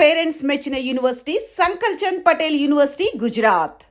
Parents మెచ్చిన university సంకల్ Chand Patel university Gujarat.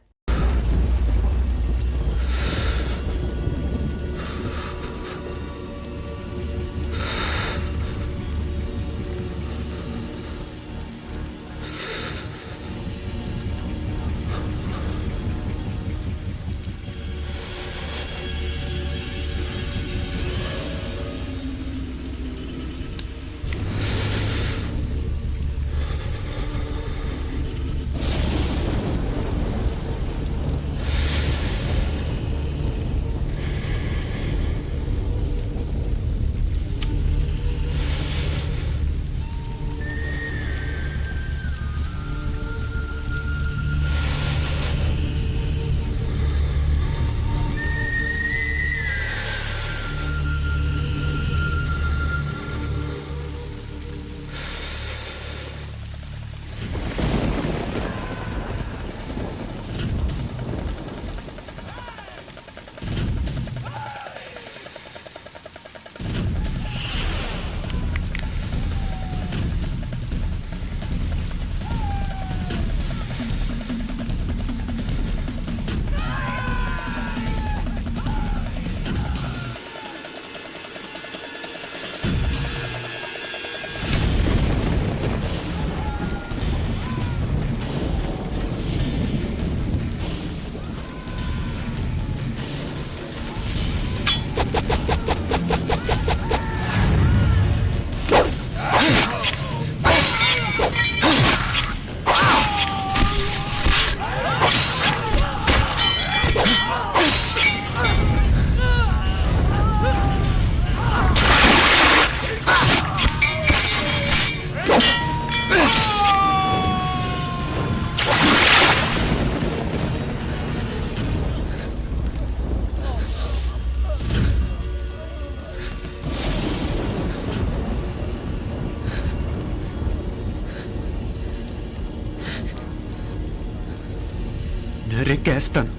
నరికేస్తాను,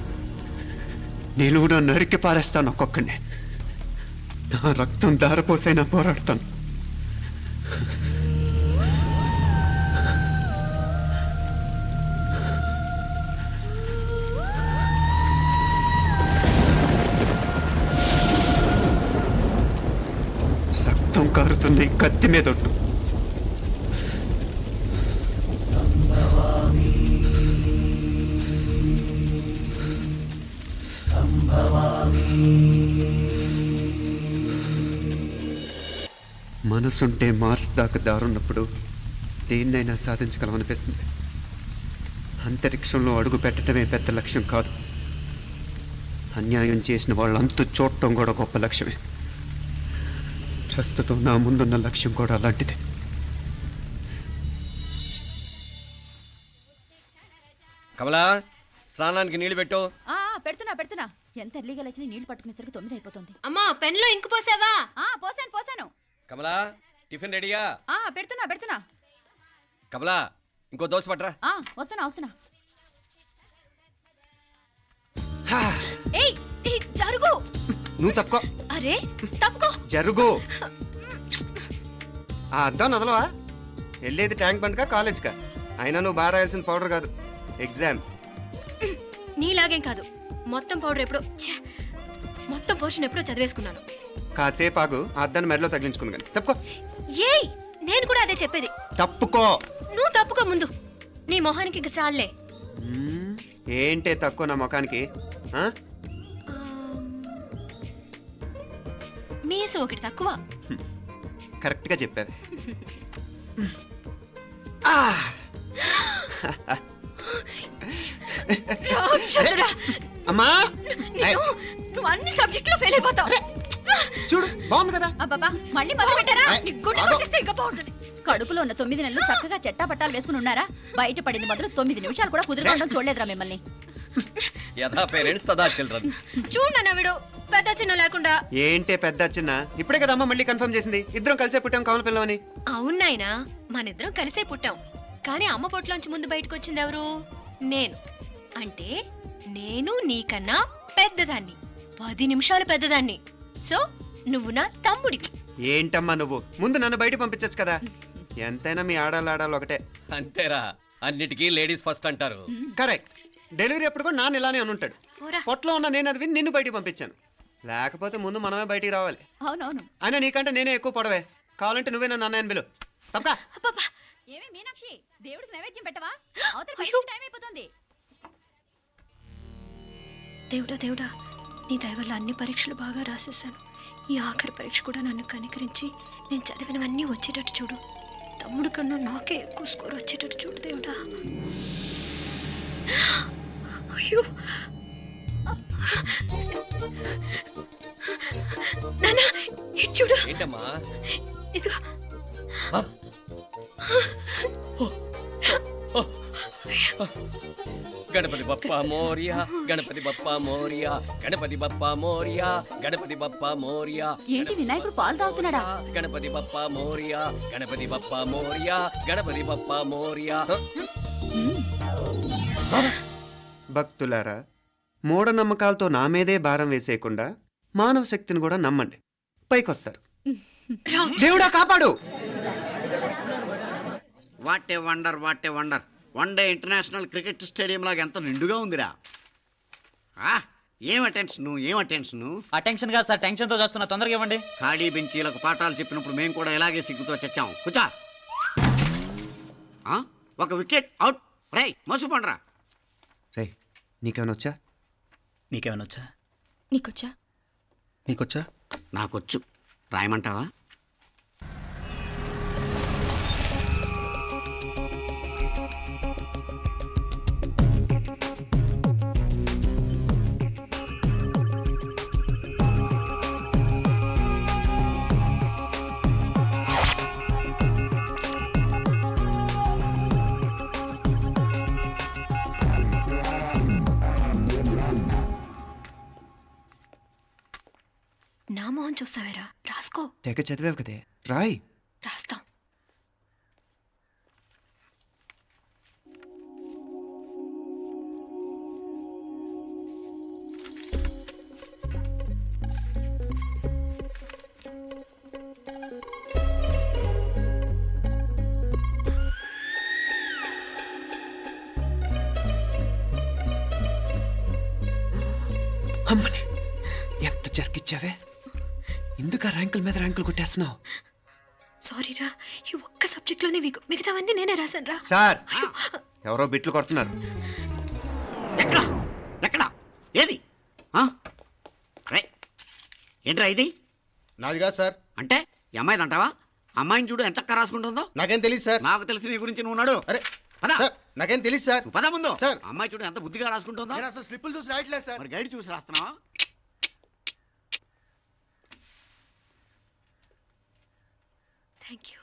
నిలువున నరికి పారేస్తాను ఒక్కొక్కడిని. నా రక్తం దారపోసైనా పోరాడతాను. రక్తం కారుతున్న ఈ కత్తి మీద ఒట్టు. మనసుంటే మార్స్ దాకా దారున్నప్పుడు దేన్నైనా సాధించగలమనిపిస్తుంది. అంతరిక్షంలో అడుగు పెట్టడమే పెద్ద లక్ష్యం కాదు, అన్యాయం చేసిన వాళ్ళంతు చూడటం కూడా గొప్ప లక్ష్యమే. ప్రస్తుతం నా ముందున్న లక్ష్యం కూడా అలాంటిదే. కమలా, స్నానానికి నీళ్లు పెట్టు. పెడుతున్నా. ఎంత ఎర్లీగా లేచిన నీళ్లు పట్టుకునేసరికి 9 అయిపోతుంది. అమ్మా, పెన్లో ఇంకు పోసావా? పోసాను. కమలా, టిఫిన్ రెడీగా? పెడుతున్నా. కమలా, ఇంకో దోశ పట్రా. వస్తున్నా. ఏయ్, జరుగు. నువ్వు తప్పుకో. అరే, తప్పుకో. జరుగు. ఆ అద్దం నదలవా? వెళ్ళేది ట్యాంక్ బండ్కా కాలేజ్కా? అయినా నువ్వు బాగా రాయాల్సిన పౌడర్ కాదు, ఎగ్జామ్. నీలాగేం కాదు, మొత్తం పౌడర్ ఎప్పుడో, మొత్తం పోర్షన్ ఎప్పుడో చదివేసుకున్నాను. కాసేపు ఆగు, ఆ అద్దాన్ని మెడలో తగిలించుకుంది కానీ. తప్పుకో. ఏయ్, నేను కూడా అదే చెప్పేది. తప్పుకో. నువ్వు తప్పుకో ముందు. నీ మొహానికి ఇంక చాలే. ఏంటే తక్కువ నా ముఖానికి? మీసు ఒకటి తక్కువ. కరెక్ట్గా చెప్పావు. అమ్మా, నువ్వు అన్ని సబ్జెక్టులో ఫెయిల్ అయిపోతావు. చూడు, బాగుంది కదా. అబ్బబ్బా, మళ్ళీ మొదలు పెట్టారా? నీ గుండె కొట్టేస్తే ఇంకా బాగుంటుంది. కడుపులో ఉన్న 9 నెలలు చక్కగా చెట్టా పట్టాలు వేసుకుని ఉన్నారా? బయట పడింది మొదలు 9 నిమిషాలు కూడా కుదురుకోవడం చూడలేదురా మిమ్మల్ని. యథా పేరెంట్స్ తదా చిల్డ్రన్. చూడన్నా వీడు పెద్ద చిన్న లేకుండా. ఏంటే పెద్ద చిన్న? ఇప్పుడే కదా అమ్మ మళ్ళీ కన్ఫర్మ్ చేసింది, ఇద్దరం కలిసే పుట్టాం కమల పిల్లవని. అవునాయినా, మనిద్దరం కలిసే పుట్టాం. కానీ అమ్మ పొట్లోంచి ముందు బయటకు వచ్చింది ఎవరు? నేను. అంటే నేను నీకన్నా పెద్దదాన్ని, 10 నిమిషాలు పెద్దదాన్ని. సో నువ్వు నా తమ్ముడివి. ఏంటమ్మా నువ్వు? ముందు నన్ను బయట పంపించచ్చు కదా. ఎంతైనా మీ ఆడాలి ఒకటే. అంతేరా, అన్నిటికీ లేడీస్ ఫస్ట్ అంటారు. కరెక్ట్. డెలివరీ అప్పుడు కూడా నాన్న ఇలానే అని ఉంటాడు. పోరా. పొట్టలో ఉన్న నేను అది విని నిన్ను బయటికి పంపించాను. లేకపోతే ముందు మనమే బయటికి రావాలి. అవునవును. అయినా నీకంటే నేనే ఎక్కువ పొడవే. కావాలంటే నువ్వే నన్ను అన్నయ్యను పిలు. తప్పకా. అబ్బబ్బా, ఏమి మీనాక్షి, దేవుడికి నైవేద్యం పెట్టవా? అవతల అయ్యో. టైం అయిపోతుంది. దేవుడా దేవుడా, నీ దయ వల్ల అన్ని పరీక్షలు బాగా రాసేసాను. ఈ ఆఖరి పరీక్ష కూడా నన్ను కనికరించి నేను చదివినవన్నీ వచ్చేటట్టు చూడు. తమ్ముడు కన్నా నాకే ఎక్కువ స్కోర్ వచ్చేటట్టు చూడు దేవుడా. అయ్యో నాన్న, ఇటు చూడు. ఏంటమ్మా? ఇదిగో. ఆ? గణపతి బప్పా మోరియా, గణపతి బప్పా మోరియా, గణపతి బప్పా మోరియా, గణపతి బప్పా మోరియా. ఏంటి వినాయకుడు పాలు తాగుతున్నాడా? గణపతి బప్పా మోరియా, గణపతి బప్పా మోరియా, గణపతి బప్పా మోరియా. భక్తులారా, మూఢనమ్మకాలతో నా మీదే భారం వేసేయకుండా మానవ శక్తిని కూడా నమ్మండి, పైకొస్తారు. దేవుడా కాపాడు. What a wonder, what a wonder. One day international cricket stadium లాగా ఎంత నిండుగా ఉందిరా. ఏం అటెన్షను, ఏం అటెన్షను. అటెన్షన్ కాదు సార్, టెన్షన్తో చూస్తున్నా, తొందరగా ఇవ్వండి. ఖాళీ బెంచీలకు పాఠాలు చెప్పినప్పుడు మేము కూడా ఇలాగే సిగ్గుతో చచ్చాం. కూర్చో. ఒక వికెట్ అవుట్. రై మసు పండరా. రే, నీకేమైనా వచ్చా? నీకేమైనా వచ్చా? నీకొచ్చా? నీకొచ్చా? నాకొచ్చు. రాయమంటావా? నా మొహం చూస్తావేరా, రాసుకో. తెగ చదివావు కదే, రాయ్. రాస్తాం. అమ్మని ఎంత జరికిచ్చావే. ఎందుకు ర్యాంకుల మీద ర్యాంకులు కొట్టేస్తున్నావు? సారీరా, ఈ ఒక్క సబ్జెక్ట్లోనే మిగతావన్నీ నేనే రాశాను రా. సార్, ఎవరో బిట్లు కొడుతున్నారు. ఎక్కడా ఎక్కడా ఏది? రై ఏంట్రా ఇది? నాది కాదు సార్. అంటే ఈ అమ్మాయిది అంటావా? అమ్మాయిని చూడు ఎంత రాసుకుంటుందో. నాకేం తెలియదు సార్. నాకు తెలిసి నీ గురించి నువ్వు ఉన్నాడు. అరే పద. సార్, నాకేం తెలియదు సార్. నువ్వు పద ముందు. సార్. అమ్మాయి చూడు ఎంత బుద్ధిగా రాసుకుంటుందో. నేను అసలు స్లిప్పులు చూసి రాయట్లేదు సార్. మరి గైడ్ చూసి రాస్తున్నావా? Thank you.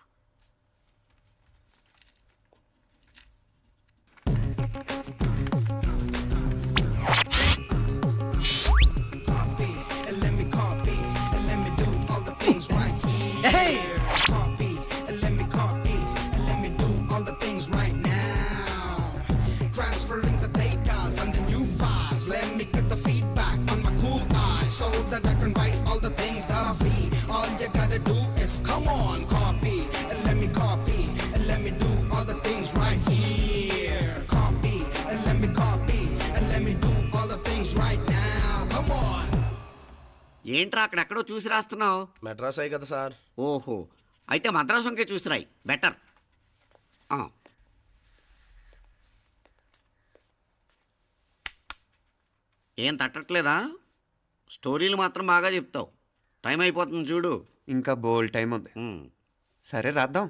Transferring the data and the new files. Let me get the feedback on my cool eyes so that I can write all the things that I see. All you gotta do is come on, copy, and let me copy, and let me do all the things right here. Copy, and let me copy, and let me do all the things right now. Come on. ఏంట్రా అక్కడెక్కడో చూసి రాస్తున్నావు? మెడ్రాస్ అయ్యి కదా sir. ఓహో, అయితే మద్రాసు వంకే చూసి రాయి, better. ఏం తట్టట్లేదా? స్టోరీలు మాత్రం బాగా చెప్తావు. టైం అయిపోతుంది చూడు. ఇంకా బోల్ టైం ఉంది. సరే రాద్దాం.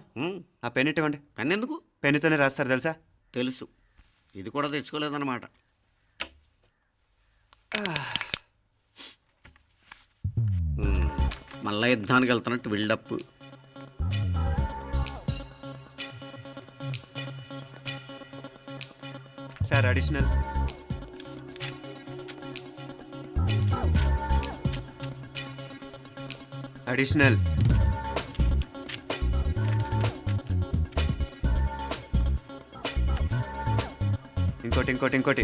ఆ పెన్ ఇవ్వండి. పెన్ ఎందుకు? పెన్నుతోనే రాస్తారు తెలుసా? తెలుసు. ఇది కూడా తెచ్చుకోలేదన్నమాట. మళ్ళా యుద్ధానికి వెళ్తున్నట్టు బిల్డప్. Sir additional. అడిషనల్. ఇంకోటి ఇంకోటి ఇంకోటి.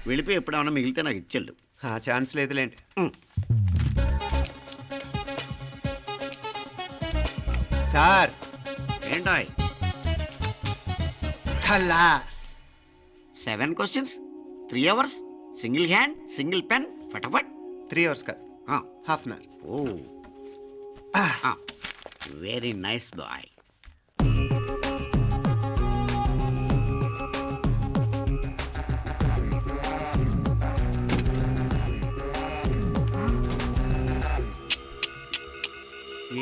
వెళ్ళిపోయి ఎప్పుడేమన్నా మిగిలితే నాకు ఇచ్చెళ్ళు. ఆ ఛాన్స్ లేదులేండి. సార్ ఏంటాయ్ ఖలాస్ 7 questions 3 hours single hand single pen ఫటాఫట్ 3 అవర్స్ కాదు, half an hour. Oh very nice boy.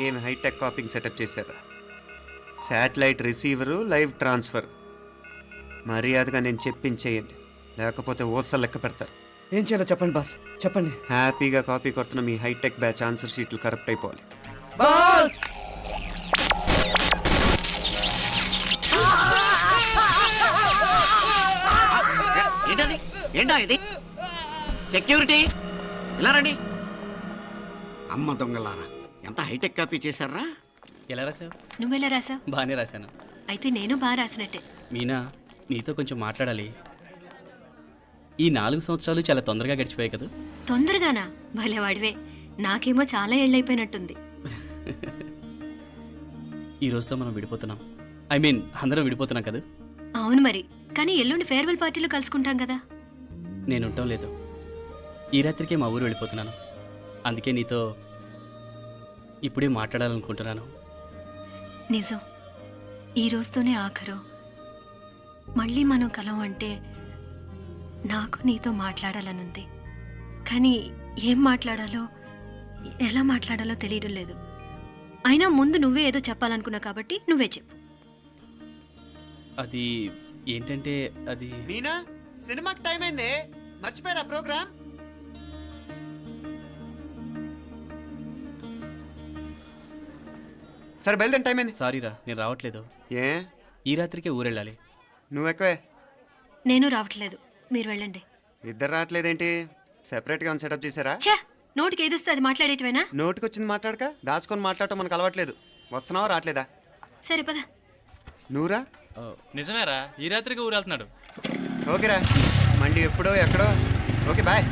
ఏం హైటెక్ కాపింగ్ సెటప్ చేశారా? Satellite receiver, live transfer. మర్యాదగా నేను చెప్పించేయండి, లేకపోతే ఓసలు లెక్క పెడతారు. ఏం చేయాలో చెప్పండి బాస్, చెప్పండి. హ్యాపీగా కాపీ కొడుతున్న మీ హైటెక్ బ్యాచ్ ఆన్సర్ షీట్లు కరెక్ట్ అయిపోవాలి. బాస్ ఏంటది ఏంటా ఇది? సెక్యూరిటీ ఇలా రండి. అమ్మ దొంగలారా, ఎంత హైటెక్ కాపీ చేశారా? ఎలా రాసావు? నువ్వెలా రాసావు? బాగానే రాశాను. అయితే నేను బాగా రాసినట్టే. మీనా, నీతో కొంచెం మాట్లాడాలి. ఈ 4 సంవత్సరాలు చాలా తొందరగా గడిచిపోయాయి కదా. తొందరగానా? భలేవాడివే. నాకేమో చాలా ఏళ్ళైపోయినట్టుంది. ఈ రోజుతో మనం విడిపోతున్నాం. ఐ మీన్ అందరం విడిపోతున్నాం కదా. అవును మరి, కానీ ఎల్లుండి ఫేర్వెల్ పార్టీలో కలుసుకుంటాం కదా. నేను ఉండటం లేదు. ఈ రాత్రికే మా ఊరు వెళ్ళిపోతున్నాను. అందుకే నీతో ఇప్పుడే మాట్లాడాలనుకుంటున్నాను. నిజం, ఈ రోజుతోనే ఆఖరు. మళ్ళీ మనం కలం అంటే నాకు నీతో మాట్లాడాలనుంది. కానీ ఏం మాట్లాడాలో ఎలా మాట్లాడాలో తెలియడం లేదు. అయినా ముందు నువ్వే ఏదో చెప్పాలనుకున్నావు కాబట్టి నువ్వే చెప్పు. అది ఏంటంటే అది మీనా, సినిమాకి టైం అయింది, మర్చిపోయారా ప్రోగ్రామ్? సరే బయలుదేరి, టైం అయింది. సారీరా, నేను రావట్లేదు. ఏ, ఈ రాత్రికే ఊరెళ్ళాలి. నువ్వు ఎక్కువే. నేను రావట్లేదు, మీరు వెళ్ళండి. ఇద్దరు రావట్లేదేంటి? సెపరేట్గా సెటప్ చేశారా? ఛే, నోటికి ఏదొస్తే అది మాట్లాడేటివేనా? నోటికొచ్చింది మాట్లాడక దాచుకొని మాట్లాడటం మనకు అలవాట్లేదు. వస్తున్నావా రావట్లేదా? సరే పద. నువ్వురా. నిజమేరా, ఈ రాత్రికి ఊరెళ్తున్నాడు. ఓకేరా, మండి ఎప్పుడో ఎక్కడో. Okay bye.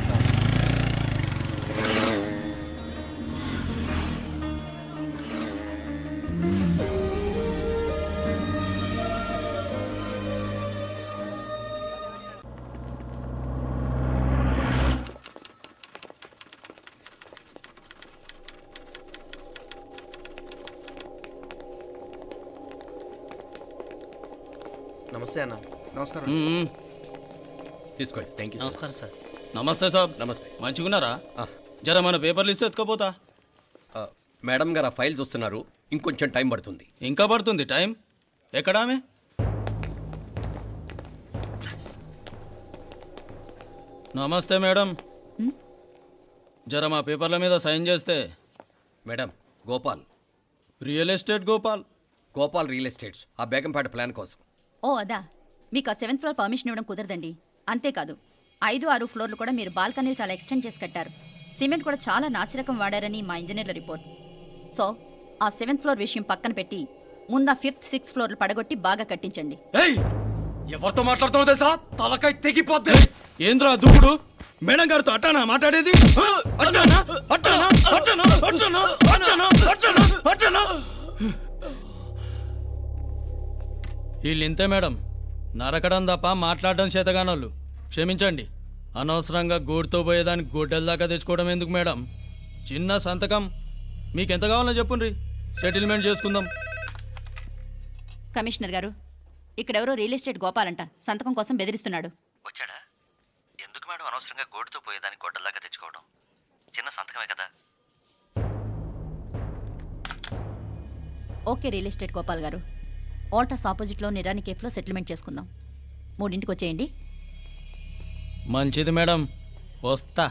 నమస్తే అన్న. నమస్కారం. తీసుకోండి. Thank you. నమస్కారం సార్. నమస్తే సార్. నమస్తే. మంచిగున్నారా? జర మన పేపర్లు ఇస్తే ఎత్తుకోపోతా. మేడం గారు ఆ ఫైల్ చూస్తున్నారు, ఇంకొంచెం టైం పడుతుంది. ఇంకా పడుతుంది టైం? ఎక్కడా ఆమె? నమస్తే మేడం. జర మా పేపర్ల మీద సైన్ చేస్తే. Madam, Gopal. Real estate Gopal. Gopal real estates, ఆ బేగంపేట ప్లాన్ కోసం. ఓ అదా, మీకు ఆ 7th ఫ్లోర్ పర్మిషన్ ఇవ్వడం కుదరదండి. అంతేకాదు 5, 6 ఫ్లోర్లు కూడా మీరు బాల్కనీలు చాలా ఎక్స్టెండ్ చేసి కట్టారు. సిమెంట్ కూడా చాలా నాసిరకం వాడారని మా ఇంజనీర్ల రిపోర్ట్. సో ఆ 7th ఫ్లోర్ విషయం పక్కన పెట్టి ముందు ఆ 5th, 6th ఫ్లోర్లు పడగొట్టి బాగా కట్టించండి. ఎవరితో మాట్లాడుతున్నావు తెలుసా? తలకాయ తెగిపోద్ది. ఏంద్రా దూకుడు? మేడం గారితో అట్టానా మాట్లాడేది? అట్టానా అట్టానా అట్టానా అట్టానా అట్టానా అట్టానా అట్టానా? వీళ్ళు ఇంతే మేడం, నరకడం తప్ప మాట్లాడడం చేతగానోళ్ళు. క్షమించండి, అనవసరంగా గోడుతో పోయేదానికి గొడ్డల దాకా తెచ్చుకోవడం ఎందుకు మేడం? చిన్న సంతకం మీకెంత కావాలో చెప్పుండ్రి, సెటిల్మెంట్ చేసుకుందాం. కమిషనర్ గారు, ఇక్కడెవరో రియల్ ఎస్టేట్ గోపాలంట సంతకం కోసం బెదిరిస్తున్నాడు. వచ్చాడా? ఎందుకు మేడం అనవసరంగా గోడుతో పోయేదానికి గొడ్డల్లాగా తెచ్చుకోవడం? చిన్న సంతకమే కదా. ఓకే రియల్ ఎస్టేట్ గోపాల్ గారు, ఆల్టాస్ ఆపోజిట్లో నిరాని కేఫ్లో సెటిల్మెంట్ చేసుకుందాం. 3ంటికి వచ్చేయండి. మంచిది మేడం, వస్తా.